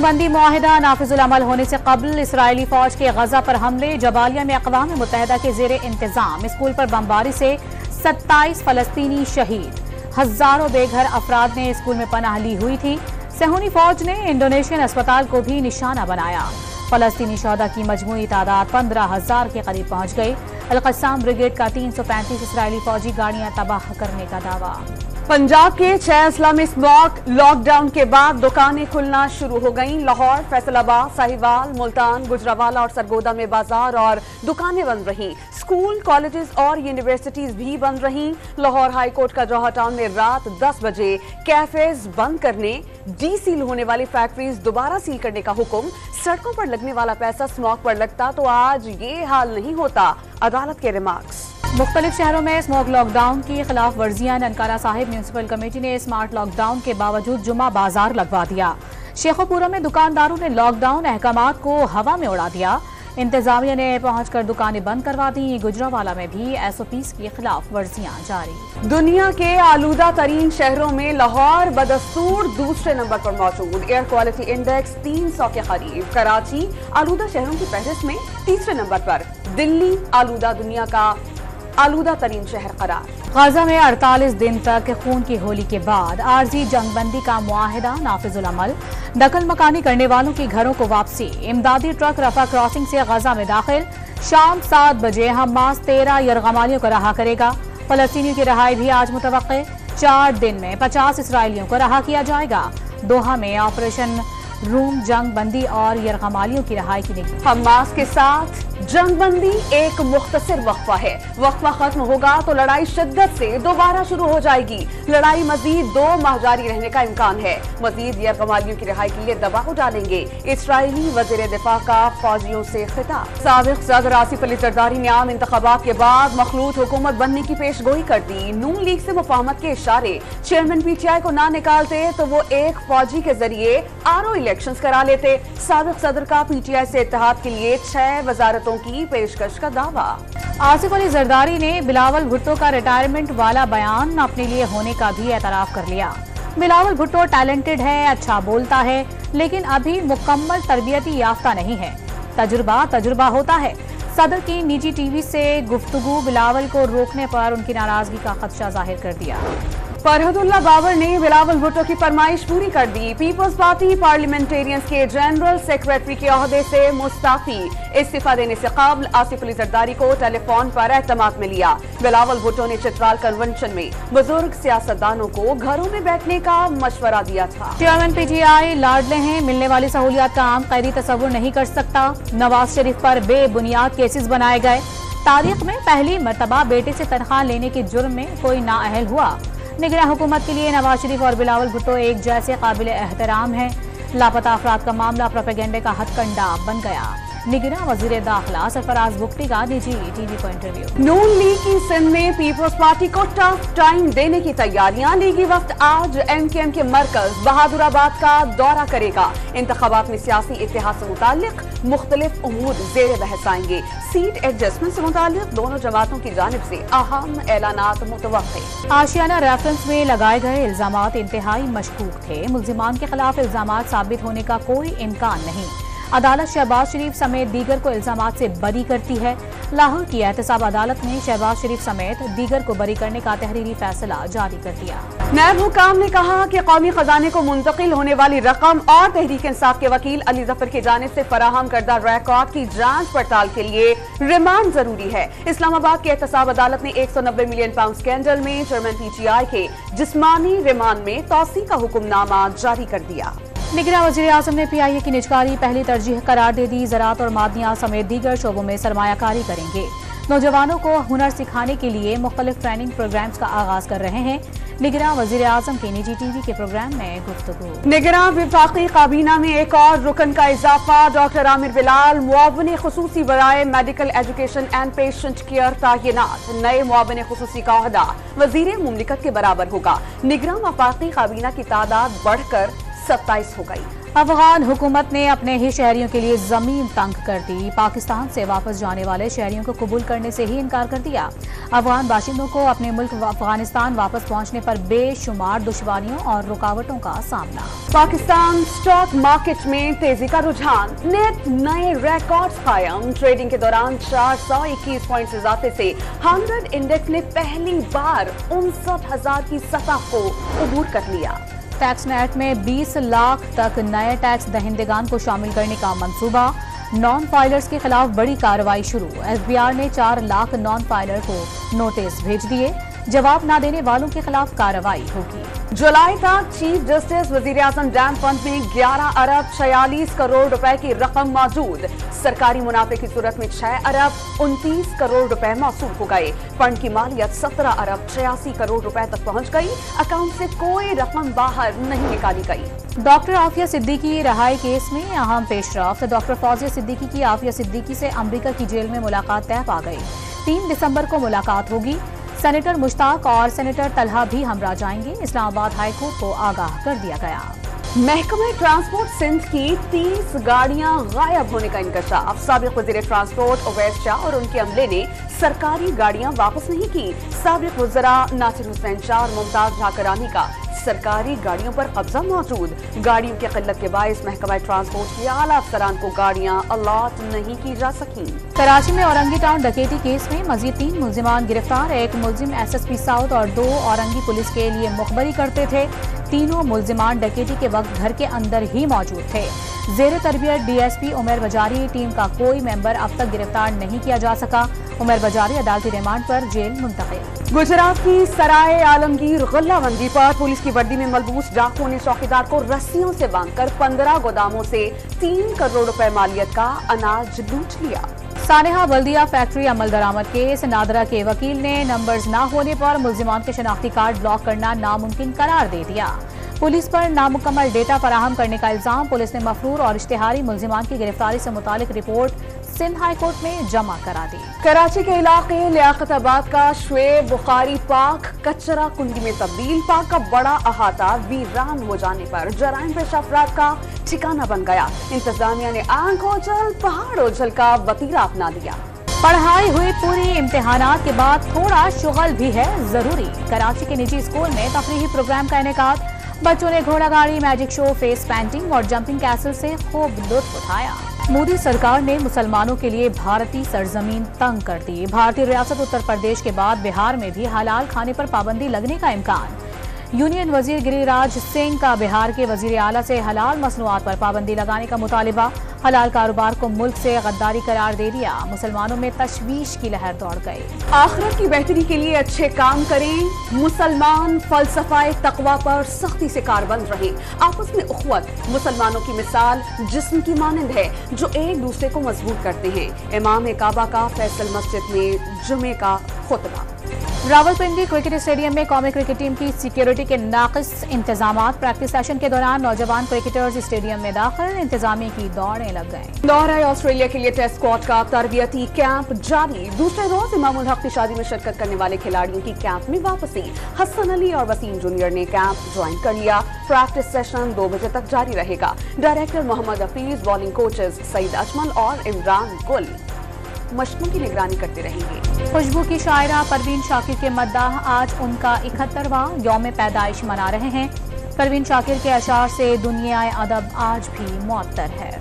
बंदी मुआहिदा नाफिजुल अमल होने से कबल इसराइली फौज के गजा पर हमले। जबालिया में अक़वाम मुत्तहिदा के ज़ेरे इंतजाम स्कूल पर बमबारी से 27 फलस्तीनी शहीद। हजारों बेघर अफराद ने स्कूल में पनाह ली हुई थी। सहूनी फौज ने इंडोनेशियन अस्पताल को भी निशाना बनाया। फलस्तीनी शहदा की मजमूई तादाद 15,000 के करीब पहुंच गई। अल-क़स्साम ब्रिगेड का 335 इसराइली फौजी गाड़ियां तबाह करने का दावा। पंजाब के 6 अजला में स्मॉक लॉकडाउन के बाद दुकानें खुलना शुरू हो गईं। लाहौर, फैसलाबाद, साहिवाल, मुल्तान, गुजरावाला और सरगोदा में बाजार और दुकानें बंद रहीं। स्कूल, कॉलेजेस और यूनिवर्सिटीज भी बंद रहीं। लाहौर हाई कोर्ट का जौहर टाउन में रात 10 बजे कैफेज बंद करने, डी सील होने वाली फैक्ट्रीज दोबारा सील करने का हुक्म। सड़कों पर लगने वाला पैसा स्मॉक पर लगता तो आज ये हाल नहीं होता। अदालत के रिमार्क्स। मुख्तलिफ शहरों में स्मॉक लॉकडाउन की खिलाफ वर्जियां। ननकाना साहिब म्यूनसिपल कमेटी ने स्मार्ट लॉकडाउन के बावजूद जुमा बाजार लगवा दिया। शेखोपुरा में दुकानदारों ने लॉकडाउन अहकामात को हवा में उड़ा दिया। इंतजामिया ने पहुंचकर दुकानें बंद करवा दी। गुजरावाला में भी SOPs की खिलाफ वर्जियां जारी। दुनिया के आलूदा तरीन शहरों में लाहौर बदस्तूर दूसरे नंबर पर मौजूद। एयर क्वालिटी इंडेक्स 300 के करीब। कराची आलूदा शहरों की फहरिस्त में तीसरे नंबर पर। दिल्ली आलूदा दुनिया का आलूदा तरीन शहर करार। गाजा में 48 दिन तक खून की होली के बाद आरजी जंगबंदी का मुआहिदा नाफिजुल अमल। नकल मकानी करने वालों की घरों को वापसी। इमदादी ट्रक रफा क्रॉसिंग से गाजा में दाखिल। शाम 7 बजे हमास 13 यरगमालियों को रहा करेगा। फलस्तीनियों की रहाई भी आज मुतवक्के। 4 दिन में 50 इसराइलियों को रहा किया जाएगा। दोहा में ऑपरेशन रूम जंग बंदी और यरगमालियों की रहाई की निगरानी। हमास के साथ जंग बंदी एक मुख्तसर वक्फा है। वक्फा खत्म होगा तो लड़ाई शिद्दत से दोबारा शुरू हो जाएगी। लड़ाई मजीद 2 माह जारी रहने का इम्कान है। मजीद यरगमालियों की रिहाई के लिए दबाव डालेंगे। इसराइली वज़ीर दिफा का फौजियों से खिताब। साबिक़ सदर आसिफ अली जरदारी ने आम इंतखाबात के बाद मखलूत हुकूमत बनने की पेशगोई कर दी। नून लीग से मुफाहमत के इशारे। चेयरमैन PTI को ना निकालते तो वो एक फौजी के जरिए RO इलेक्शंस करा लेते। साबिक़ सदर का PTI से इत्तेहाद के लिए 6 वजारतों की पेशकश का दावा। आसिफ अली जरदारी ने बिलावल भुट्टो का रिटायरमेंट वाला बयान अपने लिए होने का भी एतराफ कर लिया। बिलावल भुट्टो टैलेंटेड है, अच्छा बोलता है, लेकिन अभी मुकम्मल तरबियती याफ्ता नहीं है। तजुर्बा होता है। सदर की निजी टीवी से गुफ्तगू बिलावल को रोकने पर उनकी नाराजगी का खदशा जाहिर कर दिया। फरहदुल्ला बाबर ने बिलावल भुट्टो की फरमाइश पूरी कर दी। पीपल्स पार्टी पार्लियामेंटेरियंस के जनरल सेक्रेटरी के ओहदे से मुस्ताफी। इस्तीफा देने से कबल आसिफ अली जरदारी को टेलीफोन पर एहतमाद में लिया। बिलावल भुट्टो ने चित्राल कन्वेंशन में बुजुर्ग सियासतदानों को घरों में बैठने का मशवरा दिया था। चेयरमैन PTI लाडले हैं, मिलने वाली सहूलियात का आम कैदी तस्वुर नहीं कर सकता। नवाज शरीफ पर बेबुनियाद केसेस बनाए गए। तारीख में पहली मरतबा बेटे से तनख्वाह लेने के जुर्म में कोई नाअहल हुआ। निगरान हुकूमत के लिए नवाज शरीफ और बिलावल भुट्टो एक जैसे काबिल एहतराम हैं। लापता अफराद का मामला प्रोपेगेंडे का हथकंडा बन गया। निगरान वजीर दाखिला सरफराज बुख्ती का निजी TV पर इंटरव्यू। नून लीग की सिंध में पीपल्स पार्टी को टफ टाइम देने की तैयारियां। लीगी वक्त आज MKM के मरकज बहादुराबाद का दौरा करेगा। इंतखाबात में सियासी इत्तेहाद से मुतालिक मुख्तलिफ उमूर ज़ेर बहस आएंगे। सीट एडजस्टमेंट से मुतालिक दोनों जमातों की जानिब से अहम ऐलानात मुतवक्के। आशियाना रेफरेंस में लगाए गए इल्जामात इंतहाई मशकूक थे। मुल्जिमान के खिलाफ इल्जामात साबित होने का कोई इम्कान नहीं। अदालत शहबाज शरीफ समेत दीगर को इल्जामात से बरी करती है। लाहौर की एहतसाब अदालत ने शहबाज शरीफ समेत दीगर को बरी करने का तहरीरी फैसला जारी कर दिया। नायब हुकाम ने कहा कि कौमी खजाने को मुंतकिल होने वाली रकम और तहरीक इंसाफ के वकील अली जफर की जानिब से फराहम करदा रिकॉर्ड की जांच पड़ताल के लिए रिमांड जरूरी है। इस्लामाबाद की एहतसाब अदालत ने 190 मिलियन पाउंड स्कैंडल में चेयरमैन PTI के जिस्मानी रिमांड में तौसी का हुक्मनामा जारी कर दिया। निगरान वज़ीर आज़म ने PIA की निजकारी पहली तरजीह करार दे दी। ज़राअत और मादनियात समेत दीगर शोबों में सरमायाकारी करेंगे। नौजवानों को हुनर सिखाने के लिए मुख्तलिफ ट्रेनिंग प्रोग्राम्स का आगाज कर रहे हैं। निगरान वज़ीर आज़म के निजी TV के प्रोग्राम में गुफ्तगू। निगरान विफाकी काबीना में एक और रुकन का इजाफा। डॉक्टर आमिर बिलाल मुआविन खुसूसी बराए medical education and patient care तैनात। नए मुआविन खुसूसी का ओहदा वज़ीर मुमलिकत के बराबर होगा। निगरान वफाकी काबीना की तादाद बढ़कर 27 हो गई। افغان حکومت نے اپنے ہی شہریوں کے لیے زمین تنگ کر دی۔ پاکستان سے واپس جانے والے شہریوں کو قبول کرنے سے ہی انکار کر دیا۔ افغان باشندوں کو اپنے ملک افغانستان واپس پہنچنے پر بے شمار دشواریوں اور رکاوٹوں کا سامنا۔ پاکستان سٹاک مارکیٹ میں تیزی کا رجحان، نیٹ نئے ریکارڈز قائم۔ ٹریڈنگ کے دوران 421 پوائنٹس اضافے سے 100 انڈیکس نے پہلی بار 59,000 کی سطح کو عبور کر لیا۔ ٹیکس نیٹ میں 20 لاکھ تک نئے ٹیکس دہندگان کو شامل کرنے کا منصوبہ۔ نان فائلرز کے خلاف بڑی کارروائی شروع۔ ایس بی آر نے 4 لاکھ نان فائلر کو نوٹس بھیج دیے۔ جواب نہ دینے والوں کے خلاف کارروائی ہوگی۔ جولائی تک چیف جسٹس وزیر اعظم ڈیم فنڈ میں 11 ارب 46 کروڑ روپے کی رقم موجود۔ سرکاری منافع کی صورت میں 6 ارب 29 کروڑ روپے موصول ہو گئے۔ فنڈ کی مالیت 17 ارب 86 کروڑ روپے تک پہنچ گئی۔ اکاؤنٹ سے کوئی رقم باہر نہیں نکالی گئی۔ ڈاکٹر عافیہ صدیقی رہائی کیس میں اہم پیش رفت۔ ڈاکٹر فوزیہ صدیقی کی عافیہ صدیقی سے امریکہ کی جیل میں ملاقات طے پا گئی۔ 3 دسمبر کو ملاقات ہوگی۔ سینیٹر مشتاق اور سینیٹر طلحہ بھی ہمراہ جائیں گے۔ اسلام آباد ہائی کورٹ کو آگاہ کر دیا گیا۔ محکمہ ٹرانسپورٹ سندھ کی 30 گاڑیاں غائب ہونے کا انکشاف۔ سابق وزیر ٹرانسپورٹ اویس شاہ اور ان کے عملے نے سرکاری گاڑیاں واپس نہیں کی۔ سابق وزراء ناصر حسین شاہ اور ممتاز جھاکرانی کا سرکاری گاڑیوں پر قبضہ موجود۔ گاڑیوں کی قلت کے باعث محکمہ ٹرانسپورٹ کی اعلیٰ افسران کو گاڑیاں الاٹ نہیں کی جا سکیں۔ کراچی میں اورنگی ٹاؤن ڈکیتی کیس میں مزید 3 ملزمان گرفتار۔ ایک ملزم ایس ایس پی ساؤتھ اور 2 اورنگی پولیس کے لیے مخبری کرتے تھے۔ تینوں ملزمان ڈکیتی کے وقت گھر کے اندر ہی موجود تھے۔ زیر تربیت ڈی ایس پی عمر بجاری ٹیم کا کوئی ممبر اب تک گرفتار نہیں کیا جا سکا۔ عمر بجاری عدالتی ریمانڈ پر جیل منتقل۔ گجرات کی سرائے عالمگیر غلہ بندی پر پولیس کی وردی میں ملبوس ڈاکوؤں نے چوکیدار کو رسیوں سے باندھ کر 15 گوداموں سے 3 کروڑ روپے مالیت کا اناج لوٹ لیا۔ سانحہ بلدیہ فیکٹری عمل درآمد کیس، نادرہ کے وکیل نے نمبرز نہ ہونے پر ملزمان کے شناختی کارڈ بلاک کرنا ناممکن قرار دے دیا۔ پولیس پر نامکمل ڈیٹا فراہم کرنے کا الزام۔ پولیس نے مفرور اور اشتہاری ملزمان کی گرفتاری سے متعلق رپورٹ سندھ ہائی کورٹ میں جمع کرا دی۔ کراچی کے علاقے لیاقت آباد کا شعیب بخاری پارک کچرا کنڈی میں تبدیل۔ پارک کا بڑا احاطہ ویران ہو جانے پر جرائم پیشہ افراد کا ٹھکانہ بن گیا۔ انتظامیہ نے آنکھ اوجھل پہاڑ اوجھل کا وتیرہ اپنا لیا۔ پڑھائی ہوئی پوری، امتحانات کے بعد تھوڑا شغل بھی ہے ضروری۔ کراچی کے نجی اسکول میں تفریحی پروگرام کا انعقاد۔ بچوں نے گھوڑا گاڑی، میجک شو، فیس پینٹنگ اور جمپنگ کیسل سے خوب لطف اٹھایا۔ مودی سرکار نے مسلمانوں کے لیے بھارتی سرزمین تنگ کر دی۔ بھارتی ریاست اتر پردیش کے بعد بہار میں بھی حلال کھانے پر پابندی لگنے کا امکان۔ یونین وزیر گری راج سنگھ کا بہار کے وزیر اعلیٰ سے حلال مصنوعات پر پابندی لگانے کا مطالبہ۔ حلال کاروبار کو ملک سے غداری قرار دے دیا۔ مسلمانوں میں تشویش کی لہر دوڑ گئی۔ آخرت کی بہتری کے لیے اچھے کام کریں، مسلمان فلسفہ تقوی پر سختی سے کاربند رہیں۔ آپس میں اخوت مسلمانوں کی مثال جسم کی مانند ہے جو ایک دوسرے کو مضبوط کرتے ہیں۔ امام کعبہ کا فیصل مسجد میں جمعے کا خطبہ۔ راولپنڈی کرکٹ اسٹیڈیم میں قومی کرکٹ ٹیم کی سیکیورٹی کے ناقص انتظامات۔ پریکٹس سیشن کے دوران نوجوان کرکٹرز اسٹیڈیم میں داخل، انتظامیہ کی دوڑیں لگ گئیں۔ لاہور آسٹریلیا کے لیے ٹیسٹ اسکواڈ کا تربیتی کیمپ جاری۔ دوسرے روز امام الحق کی شادی میں شرکت کرنے والے کھلاڑیوں کی کیمپ میں واپسی۔ حسن علی اور وسیم جونیئر نے کیمپ جوائن کر لیا۔ پریکٹس سیشن 2 بجے تک جاری رہے گا۔ ڈائریکٹر محمد حفیظ، بالنگ کوچز سعید اجمل اور عمران گل مشقوں کی نگرانی کرتے رہیں گے۔ خوشبو کی شاعرہ پروین شاکر کے مداح آج ان کا 71واں یوم پیدائش منا رہے ہیں۔ پروین شاکر کے اشعار سے دنیا ادب آج بھی معطر ہے۔